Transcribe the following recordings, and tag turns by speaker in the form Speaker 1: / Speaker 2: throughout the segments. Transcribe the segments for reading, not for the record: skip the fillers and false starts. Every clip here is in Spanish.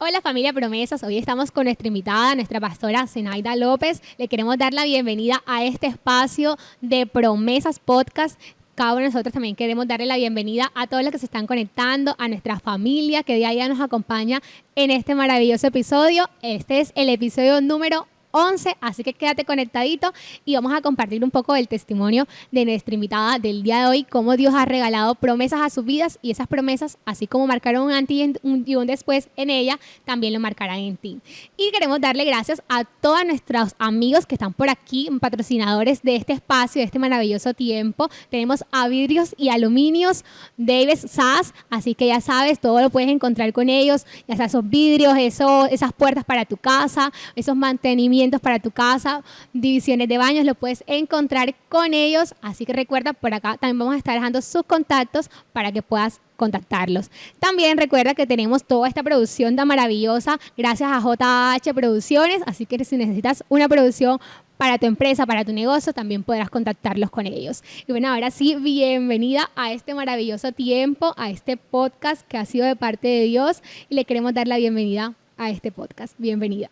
Speaker 1: Hola familia Promesas, hoy estamos con nuestra invitada, nuestra pastora Zenaida López. Le queremos dar la bienvenida a este espacio de Promesas Podcast. Cada uno de nosotros también queremos darle la bienvenida a todos los que se están conectando, a nuestra familia que día a día nos acompaña en este maravilloso episodio. Este es el episodio número 11, así que quédate conectadito y vamos a compartir un poco del testimonio de nuestra invitada del día de hoy, cómo Dios ha regalado promesas a sus vidas y esas promesas, así como marcaron un antes y un después en ella, también lo marcarán en ti. Y queremos darle gracias a todos nuestros amigos que están por aquí, patrocinadores de este espacio, de este maravilloso tiempo. Tenemos a Vidrios y Aluminios Davis SAS, así que ya sabes, todo lo puedes encontrar con ellos, ya sea esos vidrios, esas puertas para tu casa, esos mantenimientos para tu casa, divisiones de baños, lo puedes encontrar con ellos. Así que recuerda, por acá también vamos a estar dejando sus contactos para que puedas contactarlos. También recuerda que tenemos toda esta producción tan maravillosa gracias a JH Producciones, así que si necesitas una producción para tu empresa, para tu negocio, también podrás contactarlos con ellos. Y bueno, ahora sí, bienvenida a este maravilloso tiempo, a este podcast que ha sido de parte de Dios, y le queremos dar la bienvenida a este podcast. Bienvenida.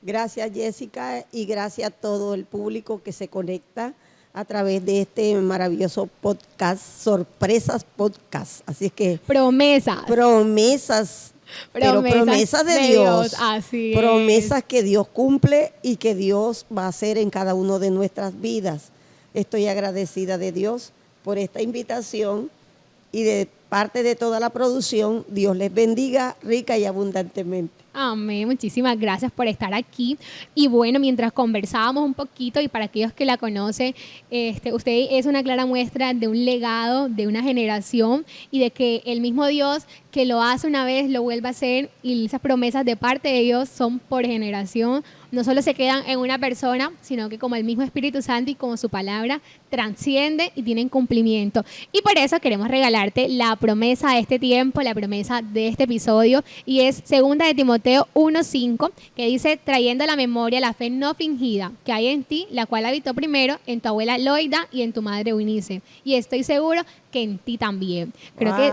Speaker 2: Gracias, Jessica, y gracias a todo el público que se conecta a través de este maravilloso podcast, Sorpresas Podcast. Así es que
Speaker 1: promesas
Speaker 2: de Dios.
Speaker 1: Así
Speaker 2: promesas que Dios cumple y que Dios va a hacer en cada uno de nuestras vidas. Estoy agradecida de Dios por esta invitación y de parte de toda la producción. Dios les bendiga rica y abundantemente.
Speaker 1: Amén, muchísimas gracias por estar aquí. Y bueno, mientras conversábamos un poquito, y para aquellos que la conocen, usted es una clara muestra de un legado, de una generación, y de que el mismo Dios que lo hace una vez, lo vuelve a hacer, y esas promesas de parte de Dios son por generación. No solo se quedan en una persona, sino que como el mismo Espíritu Santo y como su palabra transciende y tienen cumplimiento. Y por eso queremos regalarte la promesa de este tiempo, la promesa de este episodio, y es 2 de Timoteo 1:5, que dice: trayendo a la memoria la fe no fingida que hay en ti, la cual habitó primero en tu abuela Loida y en tu madre Eunice. Y estoy seguro que en ti también. Creo que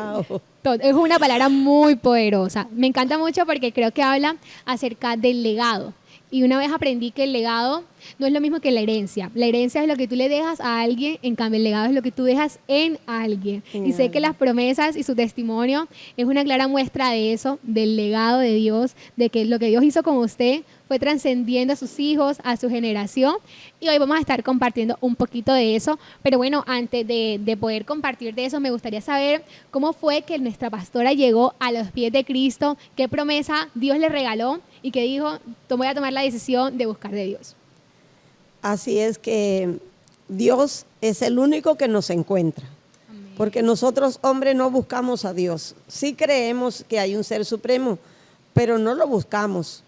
Speaker 1: es una palabra muy poderosa. Me encanta mucho porque creo que habla acerca del legado. Y una vez aprendí que el legado no es lo mismo que la herencia. La herencia es lo que tú le dejas a alguien, en cambio el legado es lo que tú dejas en alguien. Y sé que las promesas y su testimonio es una clara muestra de eso, del legado de Dios, de que lo que Dios hizo con usted fue trascendiendo a sus hijos, a su generación. Y hoy vamos a estar compartiendo un poquito de eso. Pero bueno, antes de poder compartir de eso, me gustaría saber cómo fue que nuestra pastora llegó a los pies de Cristo, qué promesa Dios le regaló y que dijo: voy a tomar la decisión de buscar de Dios.
Speaker 2: Así es que Dios es el único que nos encuentra. Amén. Porque nosotros, hombres, no buscamos a Dios. Sí creemos que hay un ser supremo, pero no lo buscamos.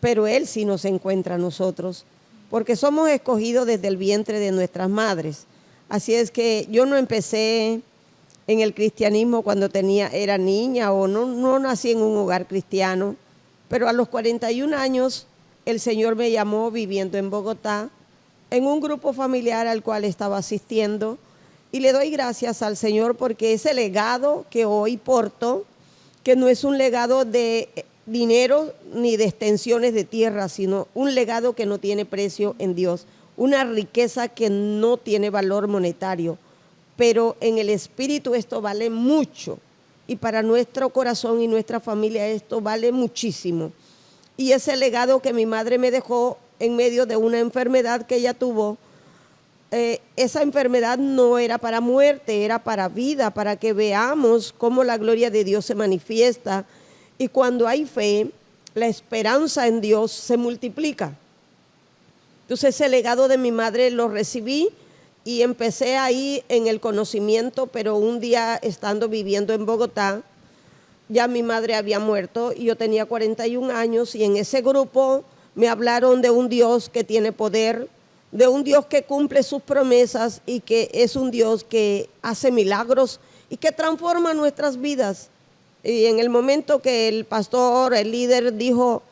Speaker 2: Pero Él sí nos encuentra a nosotros, porque somos escogidos desde el vientre de nuestras madres. Así es que yo no empecé en el cristianismo cuando era niña, o no nací en un hogar cristiano, pero a los 41 años el Señor me llamó viviendo en Bogotá, en un grupo familiar al cual estaba asistiendo, y le doy gracias al Señor porque ese legado que hoy porto, que no es un legado de dinero ni de extensiones de tierra, sino un legado que no tiene precio en Dios, una riqueza que no tiene valor monetario, pero en el espíritu esto vale mucho, y para nuestro corazón y nuestra familia esto vale muchísimo. Y ese legado que mi madre me dejó en medio de una enfermedad que ella tuvo, esa enfermedad no era para muerte, era para vida, para que veamos cómo la gloria de Dios se manifiesta. Y cuando hay fe, la esperanza en Dios se multiplica. Entonces ese legado de mi madre lo recibí y empecé ahí en el conocimiento, pero un día estando viviendo en Bogotá, ya mi madre había muerto y yo tenía 41 años, y en ese grupo me hablaron de un Dios que tiene poder, de un Dios que cumple sus promesas y que es un Dios que hace milagros y que transforma nuestras vidas. Y en el momento que el pastor, el líder dijo: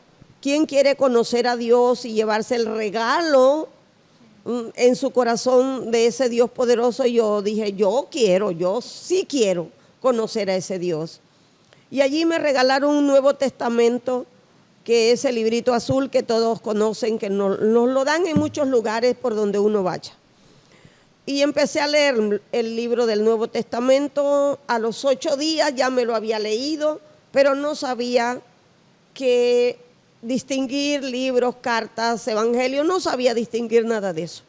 Speaker 2: ¿quién quiere conocer a Dios y llevarse el regalo en su corazón de ese Dios poderoso? Yo dije: yo sí quiero conocer a ese Dios. Y allí me regalaron un Nuevo Testamento que es el librito azul que todos conocen, que nos lo dan en muchos lugares por donde uno vaya. Y empecé a leer el libro del Nuevo Testamento. A los 8 días ya me lo había leído, pero no sabía que distinguir libros, cartas, evangelios, no sabía distinguir nada de eso.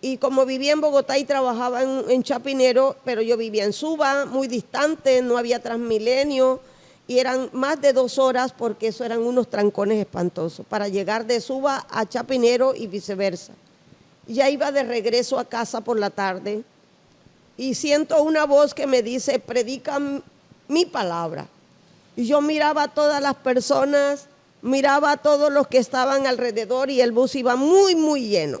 Speaker 2: Y como vivía en Bogotá y trabajaba en Chapinero, pero yo vivía en Suba, muy distante, no había Transmilenio, y eran más de 2 horas porque eso eran unos trancones espantosos para llegar de Suba a Chapinero y viceversa. Ya iba de regreso a casa por la tarde y siento una voz que me dice, predica mi palabra. Y yo miraba a todas las personas, miraba a todos los que estaban alrededor y el bus iba muy, muy lleno.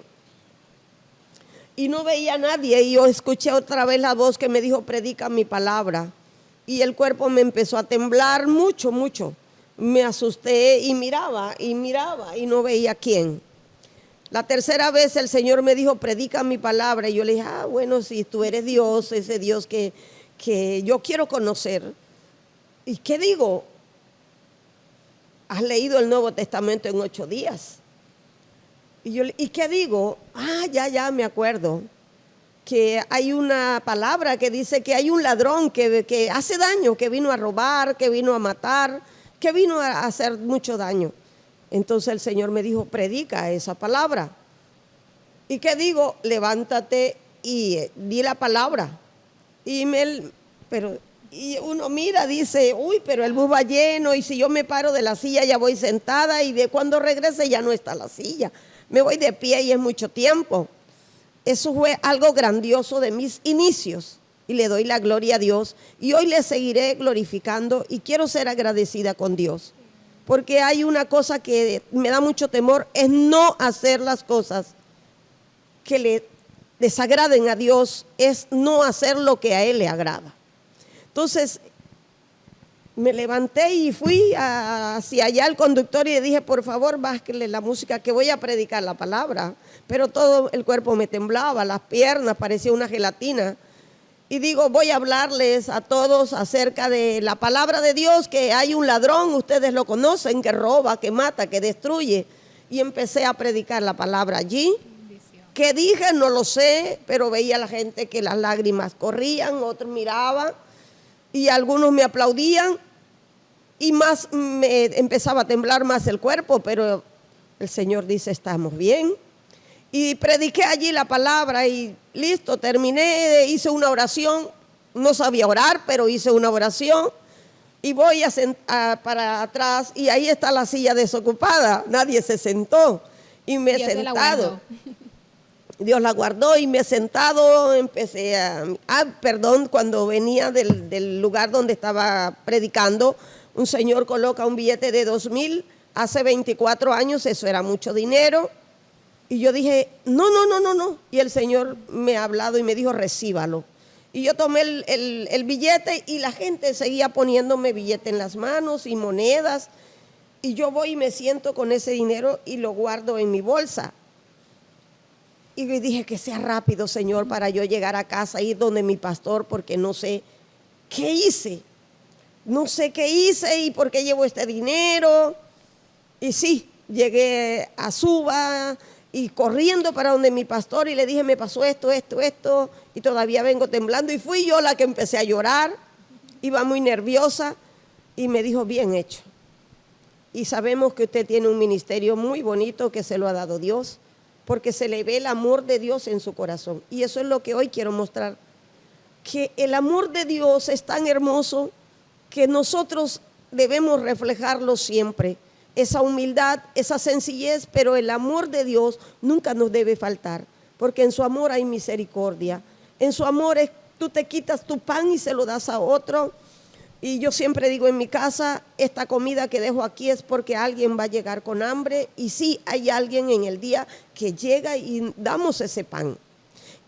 Speaker 2: Y no veía a nadie y yo escuché otra vez la voz que me dijo, predica mi palabra. Y el cuerpo me empezó a temblar mucho, mucho. Me asusté y miraba y no veía a quién. La tercera vez el Señor me dijo, predica mi palabra. Y yo le dije, bueno, si tú eres Dios, ese Dios que yo quiero conocer. ¿Y qué digo? Has leído el Nuevo Testamento en 8 días. ¿Y qué digo? Ya me acuerdo. Que hay una palabra que dice que hay un ladrón que hace daño, que vino a robar, que vino a matar, que vino a hacer mucho daño. Entonces el Señor me dijo, predica esa palabra. ¿Y qué digo? Levántate y di la palabra. Y uno mira, dice, pero el bus va lleno y si yo me paro de la silla ya voy sentada y de cuando regrese ya no está la silla. Me voy de pie y es mucho tiempo. Eso fue algo grandioso de mis inicios y le doy la gloria a Dios y hoy le seguiré glorificando y quiero ser agradecida con Dios porque hay una cosa que me da mucho temor, es no hacer las cosas que le desagraden a Dios, es no hacer lo que a Él le agrada. Entonces me levanté y fui hacia allá al conductor y le dije, por favor, bájale la música que voy a predicar la palabra. Pero todo el cuerpo me temblaba, las piernas, parecía una gelatina. Y digo, voy a hablarles a todos acerca de la palabra de Dios, que hay un ladrón, ustedes lo conocen, que roba, que mata, que destruye. Y empecé a predicar la palabra allí. ¿Qué dije? No lo sé, pero veía a la gente que las lágrimas corrían, otros miraban y algunos me aplaudían y más me empezaba a temblar más el cuerpo, pero el Señor dice, estamos bien. Y prediqué allí la palabra y listo, terminé, hice una oración, no sabía orar, pero hice una oración y voy para atrás y ahí está la silla desocupada, nadie se sentó y me he sentado. Dios la guardó y me he sentado, empecé cuando venía del lugar donde estaba predicando, un señor coloca un billete de 2,000, hace 24 años, eso era mucho dinero. Y yo dije, no. Y el Señor me ha hablado y me dijo, recíbalo. Y yo tomé el billete y la gente seguía poniéndome billete en las manos y monedas. Y yo voy y me siento con ese dinero y lo guardo en mi bolsa. Y dije que sea rápido, Señor, para yo llegar a casa, ir donde mi pastor, porque no sé qué hice. No sé qué hice y por qué llevo este dinero. Y sí, llegué a Suba y corriendo para donde mi pastor y le dije, me pasó esto, y todavía vengo temblando. Y fui yo la que empecé a llorar, iba muy nerviosa y me dijo, bien hecho. Y sabemos que usted tiene un ministerio muy bonito que se lo ha dado Dios, porque se le ve el amor de Dios en su corazón. Y eso es lo que hoy quiero mostrar, que el amor de Dios es tan hermoso que nosotros debemos reflejarlo siempre. Esa humildad, esa sencillez, pero el amor de Dios nunca nos debe faltar, porque en su amor hay misericordia. En su amor tú te quitas tu pan y se lo das a otro. Y yo siempre digo en mi casa, esta comida que dejo aquí es porque alguien va a llegar con hambre. Y sí, hay alguien en el día que llega y damos ese pan.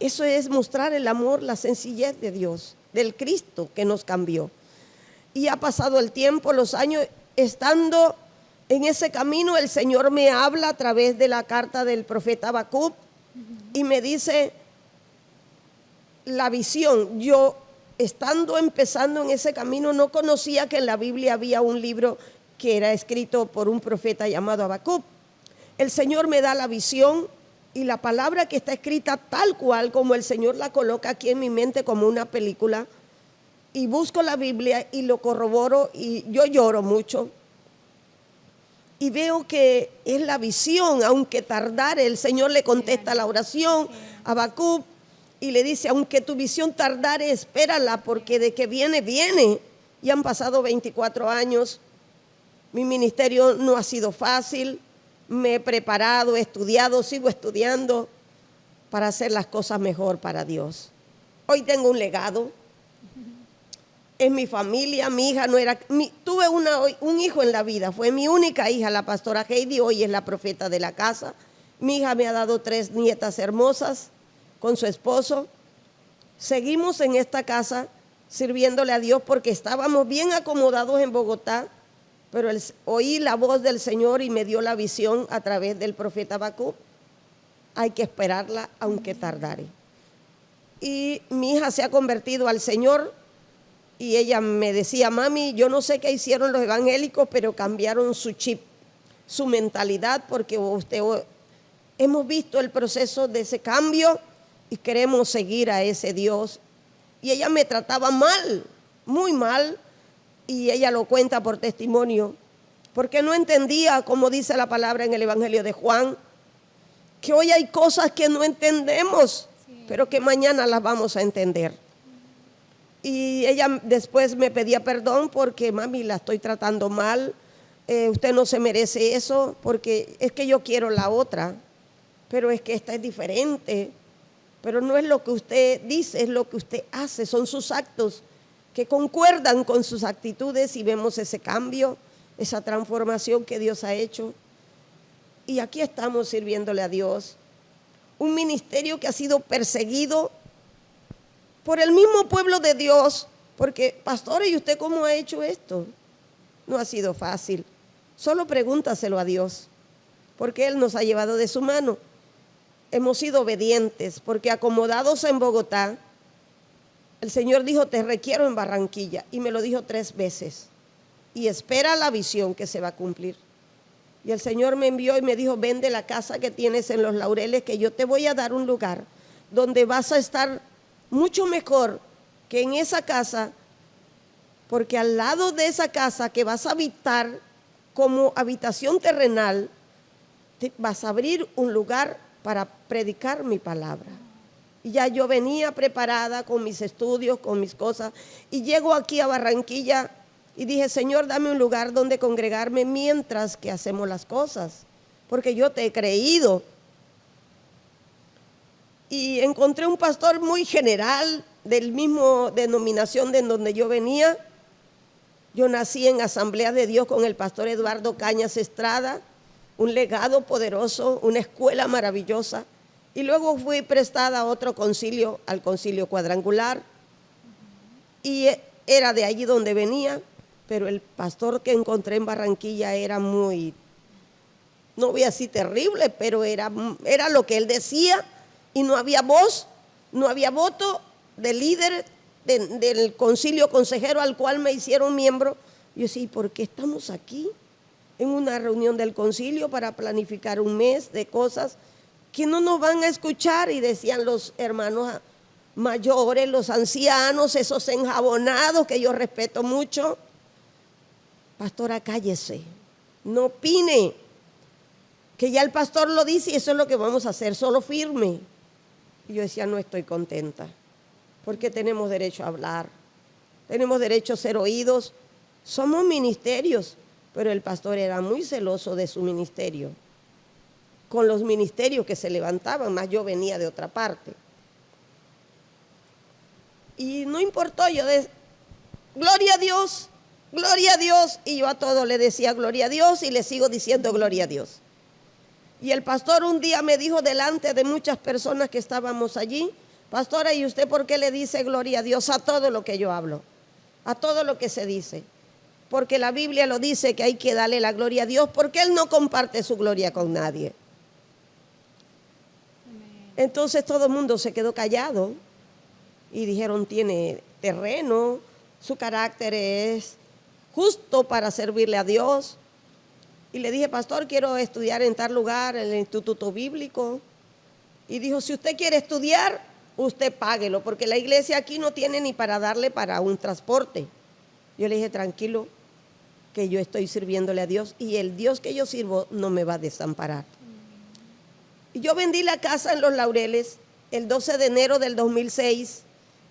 Speaker 2: Eso es mostrar el amor, la sencillez de Dios, del Cristo que nos cambió. Y ha pasado el tiempo, los años, estando en ese camino, el Señor me habla a través de la carta del profeta Habacuc y me dice la visión. Yo, empezando en ese camino, no conocía que en la Biblia había un libro que era escrito por un profeta llamado Habacuc. El Señor me da la visión y la palabra que está escrita tal cual como el Señor la coloca aquí en mi mente como una película, y busco la Biblia y lo corroboro y yo lloro mucho y veo que es la visión, aunque tardare. El Señor le contesta la oración a Habacuc y le dice, aunque tu visión tardare, espérala, porque de que viene, viene. Y han pasado 24 años, mi ministerio no ha sido fácil, me he preparado, he estudiado, sigo estudiando para hacer las cosas mejor para Dios. Hoy tengo un legado. En mi familia, mi hija no era, tuve un hijo en la vida, fue mi única hija, la pastora Heidi, hoy es la profeta de la casa. Mi hija me ha dado 3 nietas hermosas con su esposo. Seguimos en esta casa sirviéndole a Dios porque estábamos bien acomodados en Bogotá, pero oí la voz del Señor y me dio la visión a través del profeta Habacuc. Hay que esperarla aunque tardare. Y mi hija se ha convertido al Señor. Y ella me decía, mami, yo no sé qué hicieron los evangélicos, pero cambiaron su chip, su mentalidad, porque hemos visto el proceso de ese cambio y queremos seguir a ese Dios. Y ella me trataba mal, muy mal, y ella lo cuenta por testimonio, porque no entendía, como dice la palabra en el Evangelio de Juan, que hoy hay cosas que no entendemos, pero que mañana las vamos a entender. Y ella después me pedía perdón porque, mami, la estoy tratando mal, usted no se merece eso, porque es que yo quiero la otra, pero es que esta es diferente, pero no es lo que usted dice, es lo que usted hace, son sus actos que concuerdan con sus actitudes y vemos ese cambio, esa transformación que Dios ha hecho. Y aquí estamos sirviéndole a Dios, un ministerio que ha sido perseguido por el mismo pueblo de Dios, porque, pastor, ¿y usted cómo ha hecho esto? No ha sido fácil, solo pregúntaselo a Dios, porque Él nos ha llevado de su mano. Hemos sido obedientes, porque acomodados en Bogotá, el Señor dijo, te requiero en Barranquilla, y me lo dijo 3 veces, y espera la visión que se va a cumplir. Y el Señor me envió y me dijo, vende la casa que tienes en Los Laureles, que yo te voy a dar un lugar donde vas a estar mucho mejor que en esa casa, porque al lado de esa casa que vas a habitar como habitación terrenal, vas a abrir un lugar para predicar mi palabra. Y ya yo venía preparada con mis estudios, con mis cosas, y llego aquí a Barranquilla y dije, Señor, dame un lugar donde congregarme mientras que hacemos las cosas, porque yo te he creído. Y encontré un pastor muy general, del mismo denominación de donde yo venía. Yo nací en Asamblea de Dios con el pastor Eduardo Cañas Estrada, un legado poderoso, una escuela maravillosa. Y luego fui prestada a otro concilio, al concilio cuadrangular. Y era de allí donde venía, pero el pastor que encontré en Barranquilla era muy, no voy a decir terrible, pero era lo que él decía. Y no había voz, no había voto del líder del concilio consejero al cual me hicieron miembro. Yo decía, ¿por qué estamos aquí en una reunión del concilio para planificar un mes de cosas que no nos van a escuchar? Y decían los hermanos mayores, los ancianos, esos enjabonados que yo respeto mucho, pastora, cállese, no opine, que ya el pastor lo dice y eso es lo que vamos a hacer, solo firme. Y yo decía, no estoy contenta, porque tenemos derecho a hablar, tenemos derecho a ser oídos, somos ministerios, pero el pastor era muy celoso de su ministerio, con los ministerios que se levantaban, más yo venía de otra parte. Y no importó, yo gloria a Dios, y yo a todo le decía gloria a Dios y le sigo diciendo gloria a Dios. Y el pastor un día me dijo delante de muchas personas que estábamos allí, pastora, ¿y usted por qué le dice gloria a Dios a todo lo que yo hablo? A todo lo que se dice. Porque la Biblia lo dice que hay que darle la gloria a Dios, porque Él no comparte su gloria con nadie. Entonces todo el mundo se quedó callado y dijeron, tiene terreno, su carácter es justo para servirle a Dios. Y le dije, pastor, quiero estudiar en tal lugar, en el Instituto Bíblico. Y dijo, si usted quiere estudiar, usted páguelo, porque la iglesia aquí no tiene ni para darle para un transporte. Yo le dije, tranquilo, que yo estoy sirviéndole a Dios y el Dios que yo sirvo no me va a desamparar. Y yo vendí la casa en Los Laureles el 12 de enero del 2006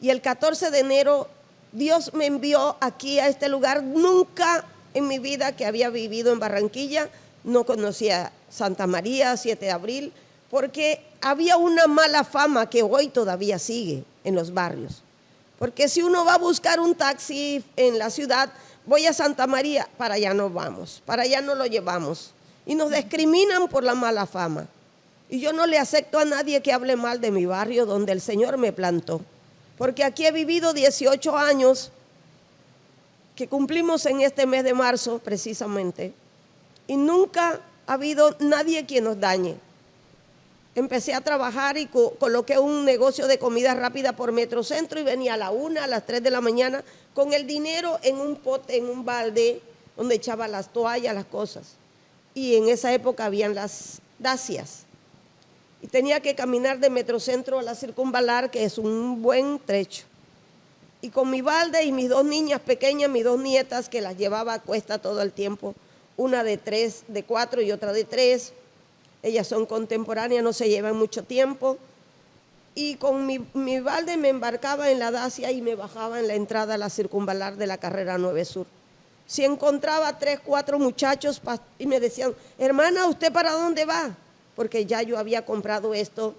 Speaker 2: y el 14 de enero Dios me envió aquí a este lugar. Nunca en mi vida que había vivido en Barranquilla, no conocía Santa María, 7 de abril, porque había una mala fama que hoy todavía sigue en los barrios. Porque si uno va a buscar un taxi en la ciudad, voy a Santa María, para allá no vamos, para allá no lo llevamos. Y nos discriminan por la mala fama. Y yo no le acepto a nadie que hable mal de mi barrio donde el Señor me plantó. Porque aquí he vivido 18 años, que cumplimos en este mes de marzo precisamente. Y nunca ha habido nadie que nos dañe. Empecé a trabajar y coloqué un negocio de comida rápida por Metrocentro y venía a la 1, a las 3 de la mañana con el dinero en un pote, en un balde, donde echaba las toallas, las cosas. Y en esa época habían las dacias. Y tenía que caminar de Metrocentro a la Circunvalar, que es un buen trecho. Y con mi balde y mis 2 niñas pequeñas, mis 2 nietas, que las llevaba a cuesta todo el tiempo, una de 3, de 4 y otra de 3. Ellas son contemporáneas, no se llevan mucho tiempo. Y con mi balde me embarcaba en la Dacia y me bajaba en la entrada a la Circunvalar de la carrera 9 Sur. Si encontraba 3, 4 muchachos y me decían, hermana, ¿usted para dónde va? Porque ya yo había comprado esto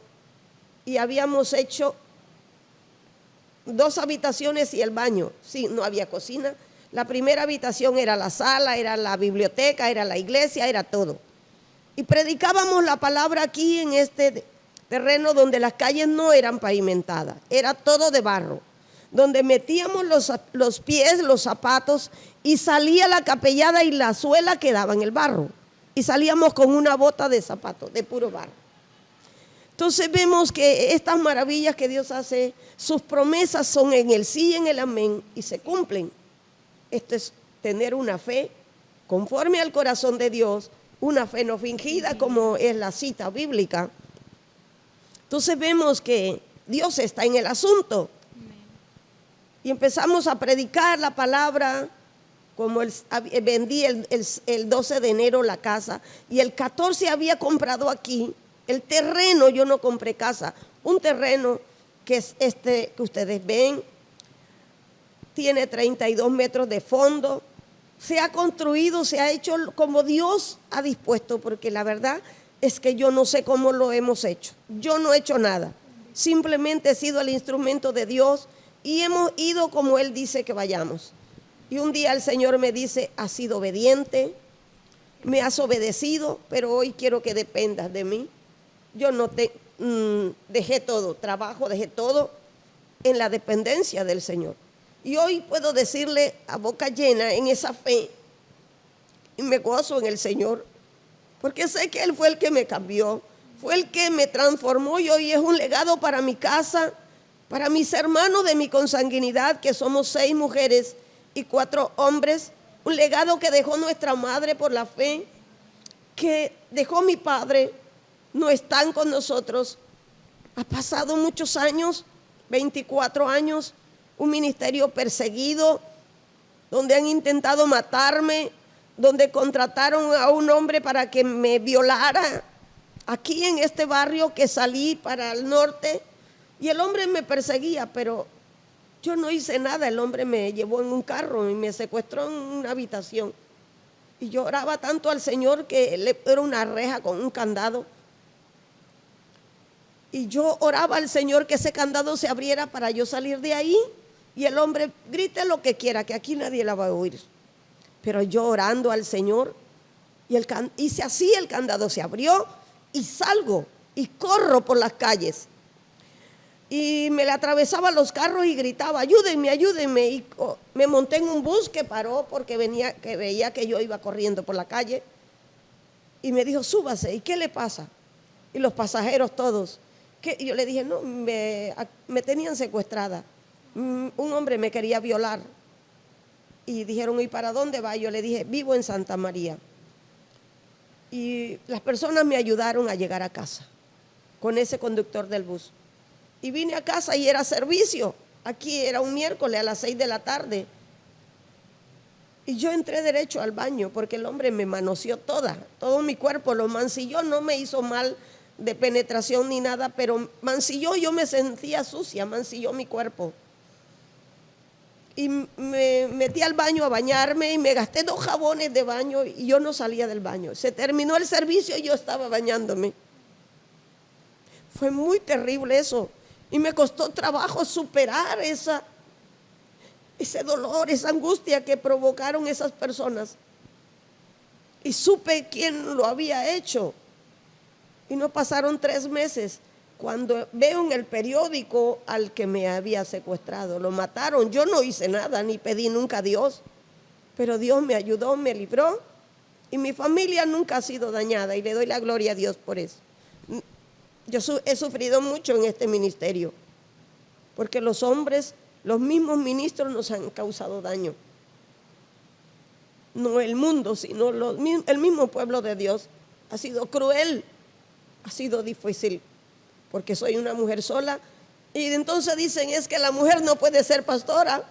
Speaker 2: y habíamos hecho 2 habitaciones y el baño. Sí, no había cocina. La primera habitación era la sala, era la biblioteca, era la iglesia, era todo. Y predicábamos la palabra aquí en este terreno donde las calles no eran pavimentadas, era todo de barro, donde metíamos los pies, los zapatos y salía la capellada y la suela quedaba en el barro. Y salíamos con una bota de zapato, de puro barro. Entonces vemos que estas maravillas que Dios hace, sus promesas son en el sí y en el amén y se cumplen. Esto es tener una fe conforme al corazón de Dios, una fe no fingida como es la cita bíblica. Entonces vemos que Dios está en el asunto. Y empezamos a predicar la palabra, como vendí el 12 de enero la casa y el 14 había comprado aquí el terreno. Yo no compré casa, un terreno que es este que ustedes ven, tiene 32 metros de fondo. Se ha construido, se ha hecho como Dios ha dispuesto, porque la verdad es que yo no sé cómo lo hemos hecho. Yo no he hecho nada, simplemente he sido el instrumento de Dios y hemos ido como Él dice que vayamos. Y un día el Señor me dice, has sido obediente, me has obedecido, pero hoy quiero que dependas de mí. Yo no dejé todo, trabajo, dejé todo en la dependencia del Señor. Y hoy puedo decirle a boca llena en esa fe y me gozo en el Señor, porque sé que Él fue el que me cambió, fue el que me transformó y hoy es un legado para mi casa, para mis hermanos de mi consanguinidad, que somos 6 mujeres y 4 hombres, un legado que dejó nuestra madre por la fe, que dejó mi padre, no están con nosotros. Ha pasado muchos años, 24 años, un ministerio perseguido, donde han intentado matarme, donde contrataron a un hombre para que me violara, aquí en este barrio que salí para el norte, y el hombre me perseguía, pero yo no hice nada. El hombre me llevó en un carro y me secuestró en una habitación, y yo oraba tanto al Señor que era una reja con un candado. Y yo oraba al Señor que ese candado se abriera para yo salir de ahí. Y el hombre, grite lo que quiera, que aquí nadie la va a oír. Pero yo orando al Señor, hice así, el candado se abrió y salgo y corro por las calles. Y me le atravesaba los carros y gritaba, ayúdenme, ayúdenme. Y me monté en un bus que paró porque veía que yo iba corriendo por la calle. Y me dijo, súbase, ¿y qué le pasa? Y los pasajeros todos. Y yo le dije, no, me tenían secuestrada. Un hombre me quería violar. y dijeron, ¿y para dónde va? Yo le dije, vivo en Santa María. Y las personas me ayudaron a llegar a casa con ese conductor del bus. Y vine a casa y era servicio. Aquí era un miércoles a las 6 de la tarde. Y yo entré derecho al baño porque el hombre me manoseó todo mi cuerpo lo mancilló, no me hizo mal de penetración ni nada, pero mancilló, yo me sentía sucia, mancilló mi cuerpo. Y me metí al baño a bañarme y me gasté 2 jabones de baño y yo no salía del baño. Se terminó el servicio y yo estaba bañándome. Fue muy terrible eso y me costó trabajo superar ese dolor, esa angustia que provocaron esas personas. Y supe quién lo había hecho. Y no pasaron 3 meses cuando veo en el periódico al que me había secuestrado. Lo mataron. Yo no hice nada, ni pedí nunca a Dios. Pero Dios me ayudó, me libró. Y mi familia nunca ha sido dañada. Y le doy la gloria a Dios por eso. Yo he sufrido mucho en este ministerio. Porque los hombres, los mismos ministros nos han causado daño. No el mundo, sino el mismo pueblo de Dios. Ha sido cruel. Ha sido difícil, porque soy una mujer sola. Y entonces dicen, es que la mujer no puede ser pastora.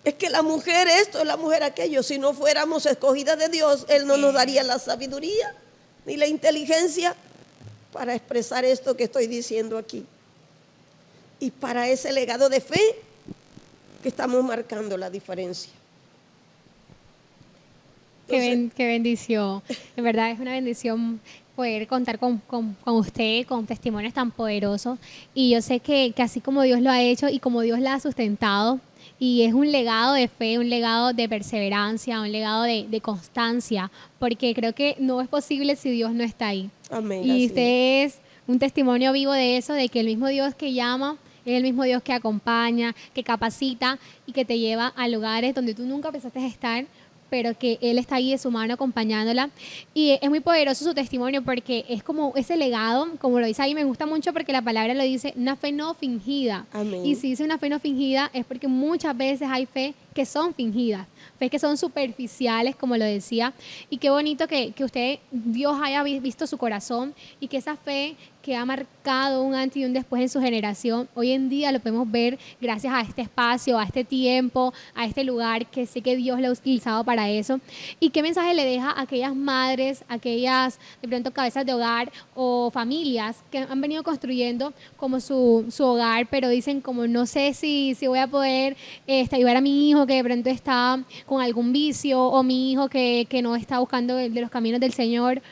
Speaker 2: Es que la mujer esto, la mujer aquello. Si no fuéramos escogidas de Dios, Él no nos daría la sabiduría ni la inteligencia para expresar esto que estoy diciendo aquí. Y para ese legado de fe que estamos marcando la diferencia.
Speaker 1: Qué bendición. En verdad es una bendición poder contar con usted, con testimonios tan poderosos. Y yo sé que así como Dios lo ha hecho y como Dios la ha sustentado, y es un legado de fe, un legado de perseverancia, un legado de constancia, porque creo que no es posible si Dios no está ahí.
Speaker 2: Amén.
Speaker 1: Y usted es un testimonio vivo de eso, de que el mismo Dios que llama es el mismo Dios que acompaña, que capacita y que te lleva a lugares donde tú nunca pensaste estar, pero que Él está ahí de su mano acompañándola. Y es muy poderoso su testimonio porque es como ese legado, como lo dice ahí, me gusta mucho porque la palabra lo dice, una fe no fingida.
Speaker 2: Amén.
Speaker 1: Y si dice una fe no fingida es porque muchas veces hay fe que son fingidas, fe que son superficiales, como lo decía. Y qué bonito que usted, Dios haya visto su corazón y que esa fe que ha marcado un antes y un después en su generación, hoy en día lo podemos ver gracias a este espacio, a este tiempo, a este lugar que sé que Dios lo ha utilizado para eso. ¿Y qué mensaje le deja a aquellas madres, a aquellas de pronto cabezas de hogar o familias que han venido construyendo como su hogar, pero dicen como no sé si voy a poder ayudar a mi hijo que de pronto está con algún vicio o mi hijo que no está buscando de los caminos del Señor?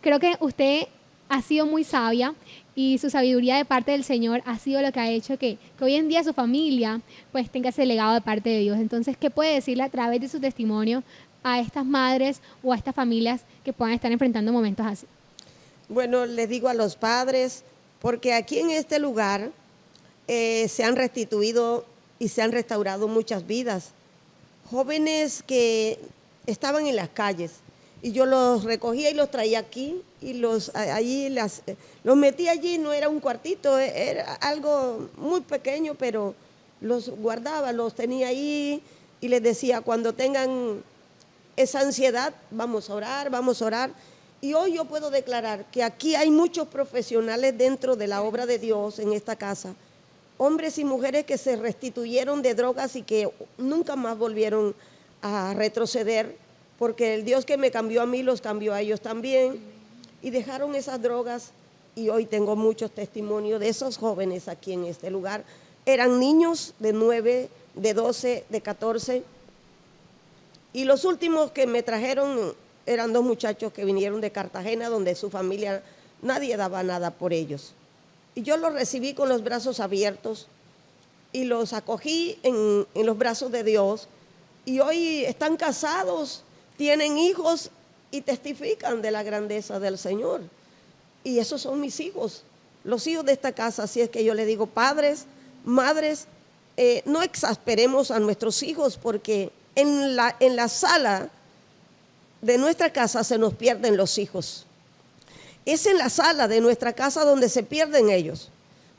Speaker 1: Creo que usted ha sido muy sabia y su sabiduría de parte del Señor ha sido lo que ha hecho que hoy en día su familia pues tenga ese legado de parte de Dios. Entonces, ¿qué puede decirle a través de su testimonio a estas madres o a estas familias que puedan estar enfrentando momentos así?
Speaker 2: Bueno, les digo a los padres, porque aquí en este lugar se han restituido y se han restaurado muchas vidas. Jóvenes que estaban en las calles y yo los recogía y los traía aquí y los metí allí. No era un cuartito, era algo muy pequeño, pero los guardaba, los tenía ahí y les decía, cuando tengan esa ansiedad, vamos a orar. Y hoy yo puedo declarar que aquí hay muchos profesionales dentro de la obra de Dios en esta casa, hombres y mujeres que se restituyeron de drogas y que nunca más volvieron a retroceder, porque el Dios que me cambió a mí los cambió a ellos también, y dejaron esas drogas. Y hoy tengo muchos testimonios de esos jóvenes aquí en este lugar. Eran niños de 9, de 12, de 14, y los últimos que me trajeron eran 2 muchachos que vinieron de Cartagena, donde su familia, nadie daba nada por ellos. Y yo los recibí con los brazos abiertos y los acogí en los brazos de Dios. Y hoy están casados, tienen hijos y testifican de la grandeza del Señor. Y esos son mis hijos, los hijos de esta casa. Así es que yo le digo, padres, madres, no exasperemos a nuestros hijos, porque en la sala de nuestra casa se nos pierden los hijos. Es en la sala de nuestra casa donde se pierden ellos,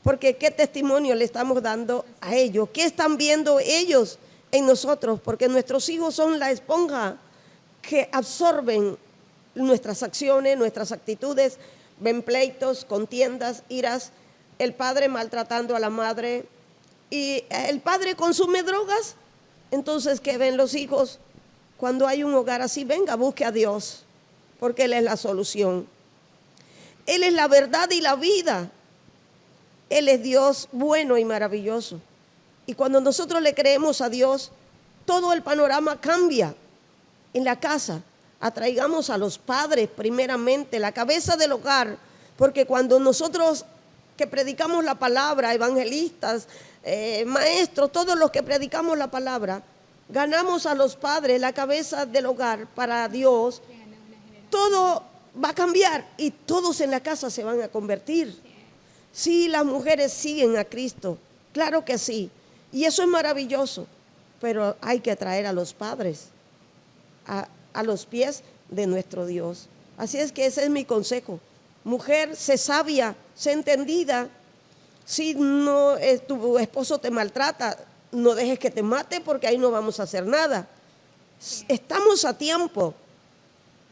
Speaker 2: porque qué testimonio le estamos dando a ellos, qué están viendo ellos en nosotros, porque nuestros hijos son la esponja que absorben nuestras acciones, nuestras actitudes. Ven pleitos, contiendas, iras, el padre maltratando a la madre y el padre consume drogas. Entonces, ¿qué ven los hijos? Cuando hay un hogar así, venga, busque a Dios, porque Él es la solución. Él es la verdad y la vida. Él es Dios bueno y maravilloso. Y cuando nosotros le creemos a Dios, todo el panorama cambia en la casa. Atraigamos a los padres primeramente, la cabeza del hogar, porque cuando nosotros que predicamos la palabra, evangelistas, maestros, todos los que predicamos la palabra, ganamos a los padres, la cabeza del hogar para Dios, todo va a cambiar y todos en la casa se van a convertir. Sí, las mujeres siguen a Cristo, claro que sí, y eso es maravilloso, pero hay que traer a los padres a los pies de nuestro Dios. Así es que ese es mi consejo. Mujer, sé sabia, sé entendida. Si no tu esposo te maltrata, no dejes que te mate, porque ahí no vamos a hacer nada. Estamos a tiempo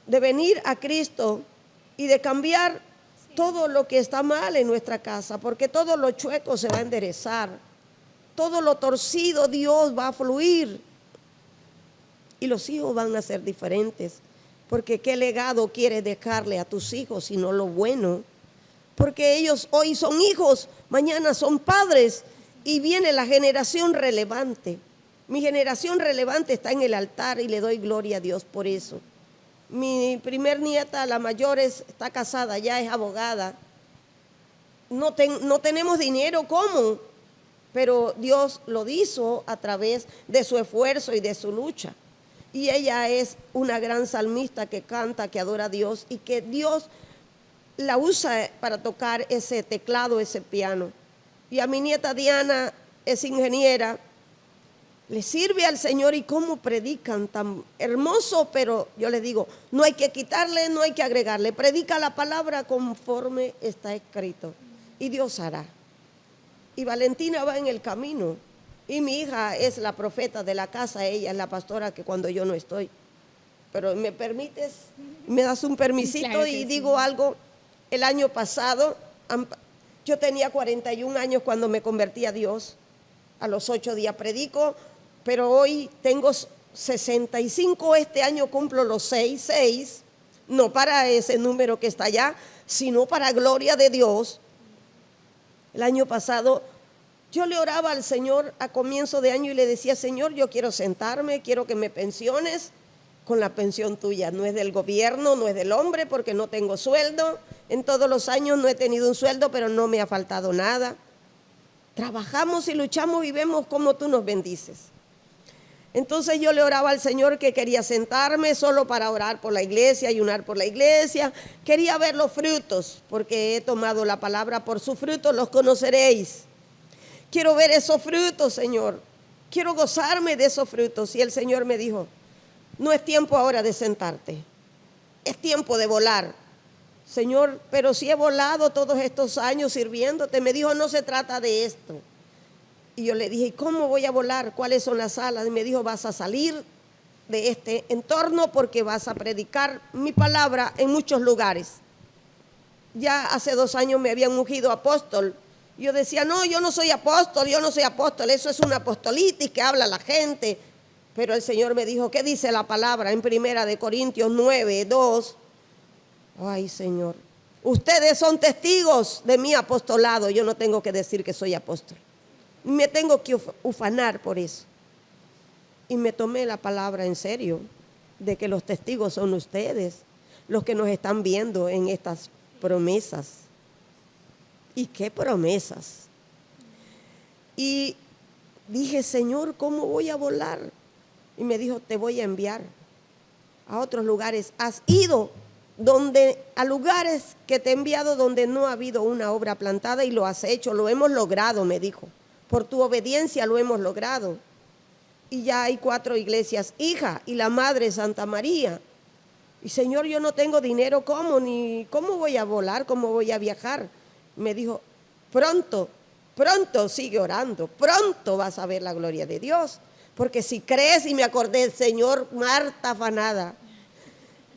Speaker 2: de venir a Cristo y de cambiar todo lo que está mal en nuestra casa, porque todo lo chueco se va a enderezar, todo lo torcido Dios va a fluir y los hijos van a ser diferentes, porque ¿qué legado quieres dejarle a tus hijos sino lo bueno? Porque ellos hoy son hijos, mañana son padres y viene la generación relevante. Mi generación relevante está en el altar y le doy gloria a Dios por eso. Mi primer nieta, la mayor, está casada, ya es abogada. No tenemos dinero, ¿cómo? Pero Dios lo hizo a través de su esfuerzo y de su lucha. Y ella es una gran salmista que canta, que adora a Dios y que Dios la usa para tocar ese teclado, ese piano. Y a mi nieta Diana es ingeniera, le sirve al Señor y cómo predican tan hermoso, pero yo les digo, no hay que quitarle, no hay que agregarle, predica la palabra conforme está escrito y Dios hará. Y Valentina va en el camino y mi hija es la profeta de la casa, ella es la pastora que cuando yo no estoy. Pero me permites, me das un permisito, claro, y digo algo. El año pasado, yo tenía 41 años cuando me convertí a Dios. A los 8 días predico, pero hoy tengo 65, este año cumplo los 6, no para ese número que está allá, sino para gloria de Dios. El año pasado yo le oraba al Señor a comienzo de año y le decía, Señor, yo quiero sentarme, quiero que me pensiones con la pensión tuya. No es del gobierno, no es del hombre, porque no tengo sueldo. En todos los años no he tenido un sueldo, pero no me ha faltado nada. Trabajamos y luchamos y vemos cómo tú nos bendices. Entonces yo le oraba al Señor que quería sentarme solo para orar por la iglesia, ayunar por la iglesia. Quería ver los frutos, porque he tomado la palabra, por sus frutos los conoceréis. Quiero ver esos frutos, Señor. Quiero gozarme de esos frutos. Y el Señor me dijo, no es tiempo ahora de sentarte, es tiempo de volar. Señor, pero si he volado todos estos años sirviéndote. Me dijo, no se trata de esto. Y yo le dije, ¿cómo voy a volar? ¿Cuáles son las alas? Y me dijo, vas a salir de este entorno porque vas a predicar mi palabra en muchos lugares. Ya hace 2 años me habían ungido apóstol. Yo decía, no, yo no soy apóstol, eso es una apostolitis que habla la gente. Pero el Señor me dijo, ¿qué dice la palabra en 1 Corintios 9:2? Ay, Señor, ustedes son testigos de mi apostolado. Yo no tengo que decir que soy apóstol. Me tengo que ufanar por eso. Y me tomé la palabra en serio, de que los testigos son ustedes, los que nos están viendo en estas promesas. ¿Y qué promesas? Y dije, Señor, ¿cómo voy a volar? Y me dijo, te voy a enviar a otros lugares. Has ido a lugares que te he enviado donde no ha habido una obra plantada y lo has hecho, lo hemos logrado, me dijo. Por tu obediencia lo hemos logrado. Y ya hay 4 iglesias, hija, y la madre Santa María. Y Señor, yo no tengo dinero, ¿cómo voy a volar? ¿Cómo voy a viajar? Me dijo, pronto, sigue orando, pronto vas a ver la gloria de Dios. Porque si crees, y me acordé, Señor, Marta afanada.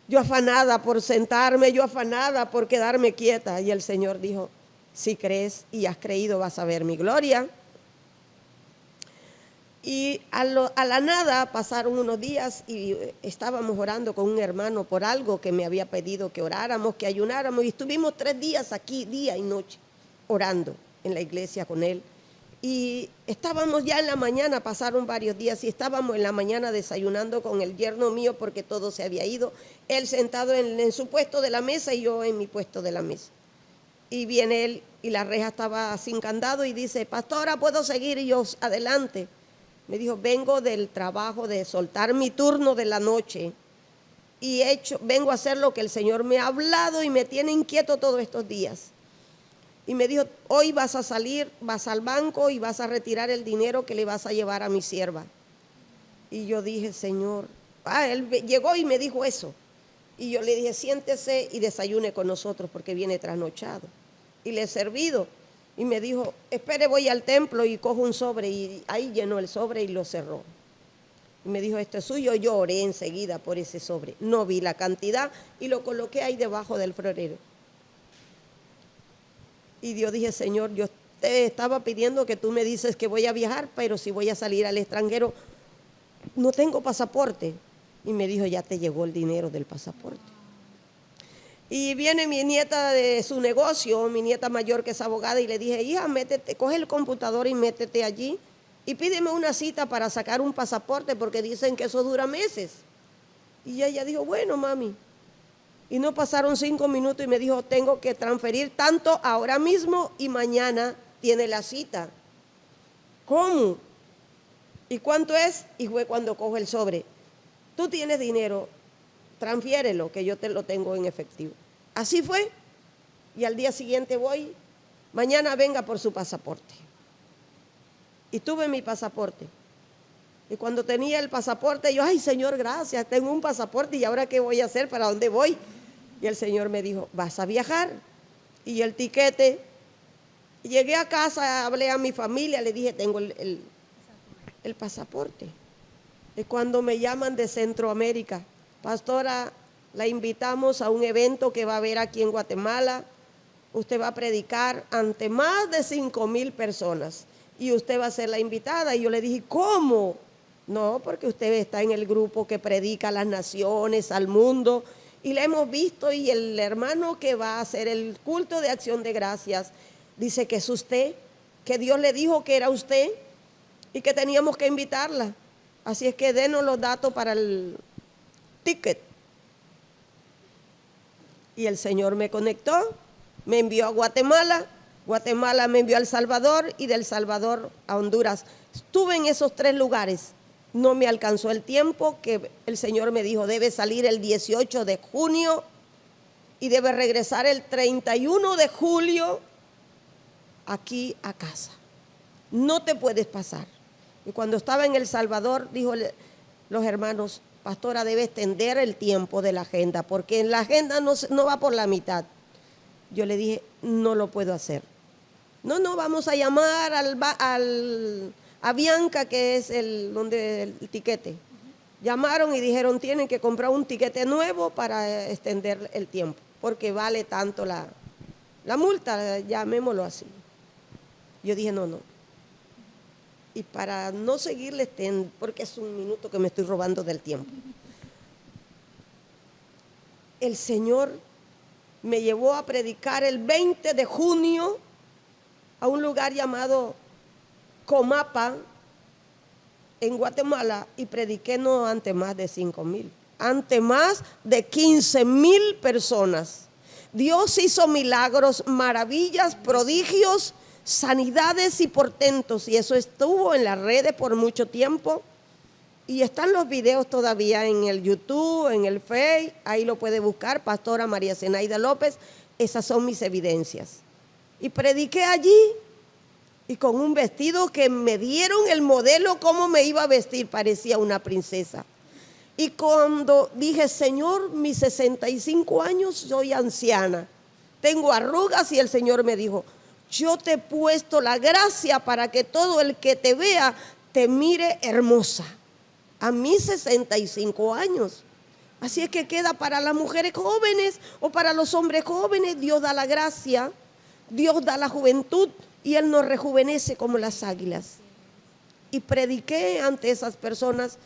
Speaker 2: Yo afanada por sentarme, yo afanada por quedarme quieta. Y el Señor dijo, si crees y has creído vas a ver mi gloria. Y a la nada pasaron unos días y estábamos orando con un hermano por algo que me había pedido que oráramos, que ayunáramos. Y estuvimos 3 días aquí, día y noche, orando en la iglesia con él. Y estábamos ya en la mañana, pasaron varios días, y estábamos en la mañana desayunando con el yerno mío porque todo se había ido. Él sentado en su puesto de la mesa y yo en mi puesto de la mesa. Y viene él y la reja estaba sin candado y dice, pastora, ¿puedo seguir? Y yo, adelante. Me dijo, vengo del trabajo de soltar mi turno de la noche y vengo a hacer lo que el Señor me ha hablado y me tiene inquieto todos estos días. Y me dijo, hoy vas a salir, vas al banco y vas a retirar el dinero que le vas a llevar a mi sierva. Y yo dije, Señor, él llegó y me dijo eso. Y yo le dije, siéntese y desayune con nosotros porque viene trasnochado. Y le he servido. Y me dijo, espere, voy al templo y cojo un sobre. Y ahí llenó el sobre y lo cerró. Y me dijo, esto es suyo. Yo oré enseguida por ese sobre. No vi la cantidad y lo coloqué ahí debajo del florero. Y Dios dije, Señor, yo te estaba pidiendo que tú me dices que voy a viajar, pero si voy a salir al extranjero, no tengo pasaporte. Y me dijo, ya te llegó el dinero del pasaporte. Y viene mi nieta de su negocio, mi nieta mayor que es abogada, y le dije, hija, métete, coge el computador y métete allí y pídeme una cita para sacar un pasaporte porque dicen que eso dura meses. Y ella dijo, bueno, mami. Y no pasaron 5 minutos y me dijo, tengo que transferir tanto ahora mismo y mañana tiene la cita. ¿Cómo? ¿Y cuánto es? Y fue cuando cojo el sobre. Tú tienes dinero, transfiérelo, que yo te lo tengo en efectivo. Así fue. Y al día siguiente voy, mañana venga por su pasaporte. Y tuve mi pasaporte. Y cuando tenía el pasaporte, yo, ay, Señor, gracias, tengo un pasaporte, ¿y ahora qué voy a hacer? ¿Para dónde voy? Y el Señor me dijo, vas a viajar. Y el tiquete. Y llegué a casa, hablé a mi familia, le dije, tengo el pasaporte. Y cuando me llaman de Centroamérica, pastora, la invitamos a un evento que va a haber aquí en Guatemala. Usted va a predicar ante más de 5,000 personas. Y usted va a ser la invitada. Y yo le dije, ¿cómo? No, porque usted está en el grupo que predica a las naciones, al mundo. Y le hemos visto, y el hermano que va a hacer el culto de acción de gracias dice que es usted, que Dios le dijo que era usted y que teníamos que invitarla. Así es que denos los datos para el ticket. Y el Señor me conectó, me envió a Guatemala, Guatemala me envió a El Salvador y del Salvador a Honduras. Estuve en esos 3 lugares. No me alcanzó el tiempo, que el Señor me dijo, debe salir el 18 de junio y debe regresar el 31 de julio aquí a casa. No te puedes pasar. Y cuando estaba en El Salvador, dijo los hermanos, pastora, debe extender el tiempo de la agenda, porque en la agenda no va por la mitad. Yo le dije, no lo puedo hacer. No, vamos a llamar a Bianca, que es el tiquete. Llamaron y dijeron, tienen que comprar un tiquete nuevo para extender el tiempo, porque vale tanto la multa, llamémoslo así. Yo dije, no. Y para no seguirles, porque es un minuto que me estoy robando del tiempo. El Señor me llevó a predicar el 20 de junio a un lugar llamado Comapa, en Guatemala, y prediqué no ante más de 5,000, ante más de 15,000 personas. Dios hizo milagros, maravillas, prodigios, sanidades y portentos, y eso estuvo en las redes por mucho tiempo, y están los videos todavía en el YouTube, en el Face, ahí lo puede buscar, Pastora María Zenaida López. Esas son mis evidencias. Y prediqué allí, y con un vestido que me dieron el modelo cómo me iba a vestir, parecía una princesa. Y cuando dije, Señor, mis 65 años, soy anciana, tengo arrugas, y el Señor me dijo, yo te he puesto la gracia para que todo el que te vea te mire hermosa. A mis 65 años. Así es que queda para las mujeres jóvenes o para los hombres jóvenes. Dios da la gracia, Dios da la juventud y Él nos rejuvenece como las águilas. Y prediqué ante esas personas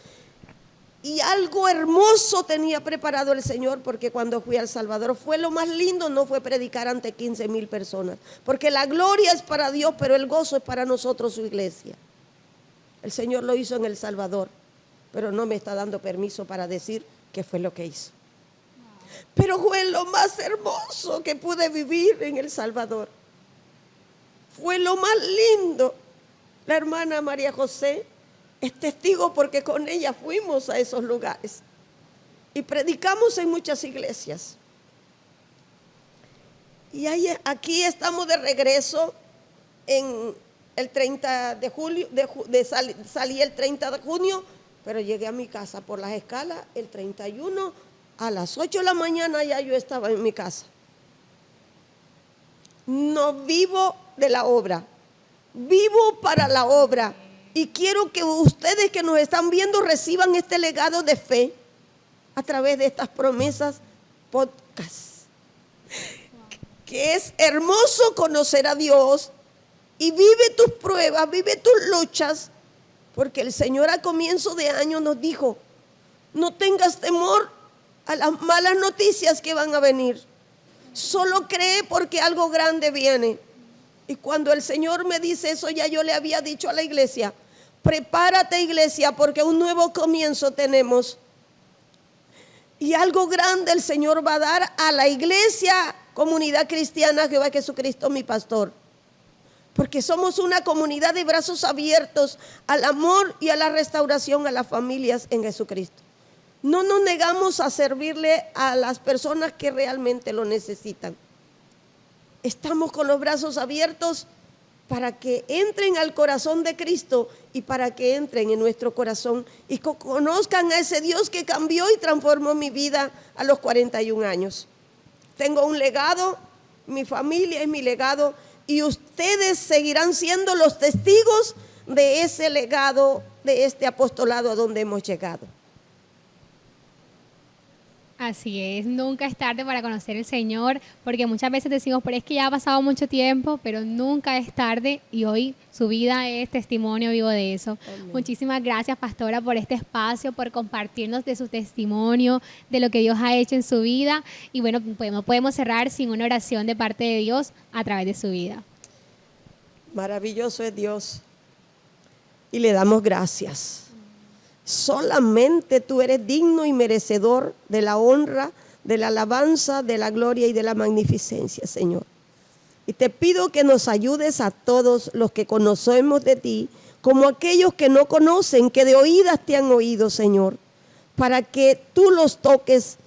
Speaker 2: y algo hermoso tenía preparado el Señor, porque cuando fui a El Salvador fue lo más lindo, no fue predicar ante 15,000 personas, porque la gloria es para Dios, pero el gozo es para nosotros, su iglesia. El Señor lo hizo en El Salvador, pero no me está dando permiso para decir qué fue lo que hizo. Pero fue lo más hermoso que pude vivir en El Salvador. Fue lo más lindo. La hermana María José es testigo porque con ella fuimos a esos lugares y predicamos en muchas iglesias. Y aquí estamos de regreso en el 30 de julio, salí el 30 de junio, pero llegué a mi casa por las escalas el 31 a las 8 de la mañana, ya yo estaba en mi casa. No vivo de la obra, vivo para la obra. Y quiero que ustedes que nos están viendo reciban este legado de fe a través de estas promesas podcast. Que es hermoso conocer a Dios y vive tus pruebas, vive tus luchas, porque el Señor a comienzo de año nos dijo, no tengas temor a las malas noticias que van a venir. Solo cree porque algo grande viene. Y cuando el Señor me dice eso, ya yo le había dicho a la iglesia, prepárate, iglesia, porque un nuevo comienzo tenemos. Y algo grande el Señor va a dar a la iglesia, comunidad cristiana, Jehová Jesucristo, mi pastor. Porque somos una comunidad de brazos abiertos al amor y a la restauración a las familias en Jesucristo. No nos negamos a servirle a las personas que realmente lo necesitan. Estamos con los brazos abiertos para que entren al corazón de Cristo y para que entren en nuestro corazón y conozcan a ese Dios que cambió y transformó mi vida a los 41 años. Tengo un legado, mi familia es mi legado y ustedes seguirán siendo los testigos de ese legado, de este apostolado a donde hemos llegado.
Speaker 1: Así es, nunca es tarde para conocer al Señor, porque muchas veces decimos, pero es que ya ha pasado mucho tiempo, pero nunca es tarde y hoy su vida es testimonio vivo de eso. Amén. Muchísimas gracias, pastora, por este espacio, por compartirnos de su testimonio, de lo que Dios ha hecho en su vida. Y bueno, pues no podemos cerrar sin una oración de parte de Dios a través de su vida.
Speaker 2: Maravilloso es Dios y le damos gracias. Solamente tú eres digno y merecedor de la honra, de la alabanza, de la gloria y de la magnificencia, Señor. Y te pido que nos ayudes a todos los que conocemos de ti, como aquellos que no conocen, que de oídas te han oído, Señor, para que tú los toques,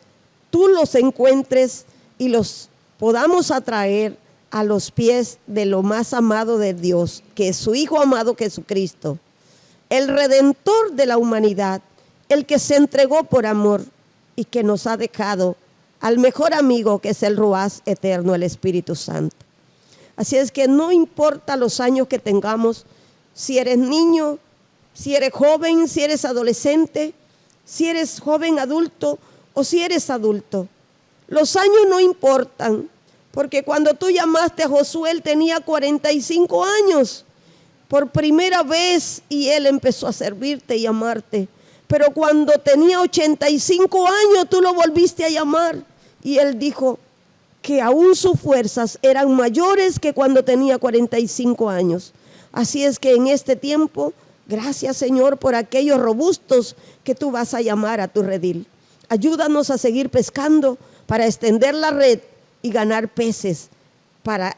Speaker 2: tú los encuentres y los podamos atraer a los pies de lo más amado de Dios, que es su Hijo amado Jesucristo. El Redentor de la humanidad, el que se entregó por amor y que nos ha dejado al mejor amigo que es el Ruach eterno, el Espíritu Santo. Así es que no importa los años que tengamos, si eres niño, si eres joven, si eres adolescente, si eres joven adulto o si eres adulto. Los años no importan, porque cuando tú llamaste a Josué, él tenía 45 años. Por primera vez y él empezó a servirte y amarte. Pero cuando tenía 85 años tú lo volviste a llamar y él dijo que aún sus fuerzas eran mayores que cuando tenía 45 años. Así es que en este tiempo, gracias Señor por aquellos robustos que tú vas a llamar a tu redil. Ayúdanos a seguir pescando para extender la red y ganar peces para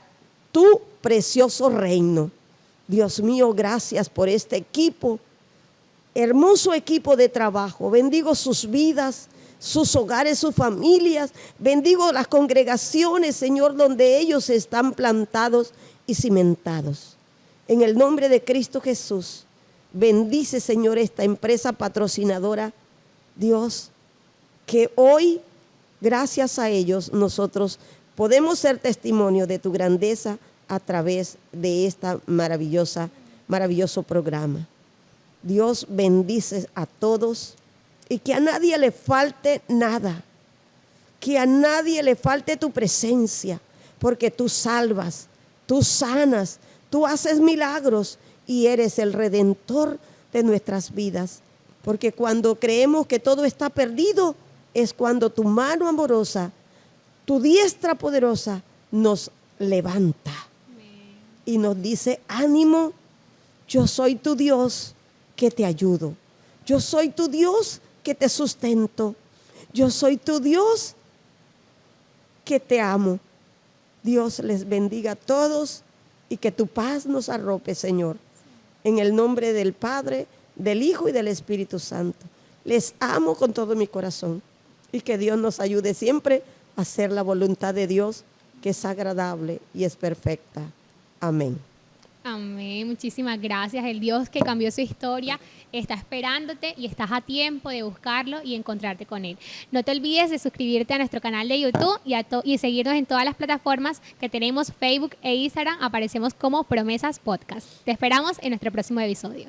Speaker 2: tu precioso reino. Dios mío, gracias por este equipo, hermoso equipo de trabajo. Bendigo sus vidas, sus hogares, sus familias. Bendigo las congregaciones, Señor, donde ellos están plantados y cimentados. En el nombre de Cristo Jesús, bendice, Señor, esta empresa patrocinadora. Dios, que hoy, gracias a ellos, nosotros podemos ser testimonio de tu grandeza a través de esta maravilloso programa. Dios bendice a todos y que a nadie le falte nada, que a nadie le falte tu presencia, porque tú salvas, tú sanas, tú haces milagros y eres el redentor de nuestras vidas. Porque cuando creemos que todo está perdido, es cuando tu mano amorosa, tu diestra poderosa nos levanta y nos dice: ánimo, yo soy tu Dios que te ayudo. Yo soy tu Dios que te sustento. Yo soy tu Dios que te amo. Dios les bendiga a todos y que tu paz nos arrope, Señor. En el nombre del Padre, del Hijo y del Espíritu Santo. Les amo con todo mi corazón y que Dios nos ayude siempre a hacer la voluntad de Dios, que es agradable y es perfecta. Amén.
Speaker 1: Amén, muchísimas gracias. El Dios que cambió su historia está esperándote y estás a tiempo de buscarlo y encontrarte con Él. No te olvides de suscribirte a nuestro canal de YouTube y seguirnos en todas las plataformas que tenemos, Facebook e Instagram. Aparecemos como Promesas Podcast. Te esperamos en nuestro próximo episodio.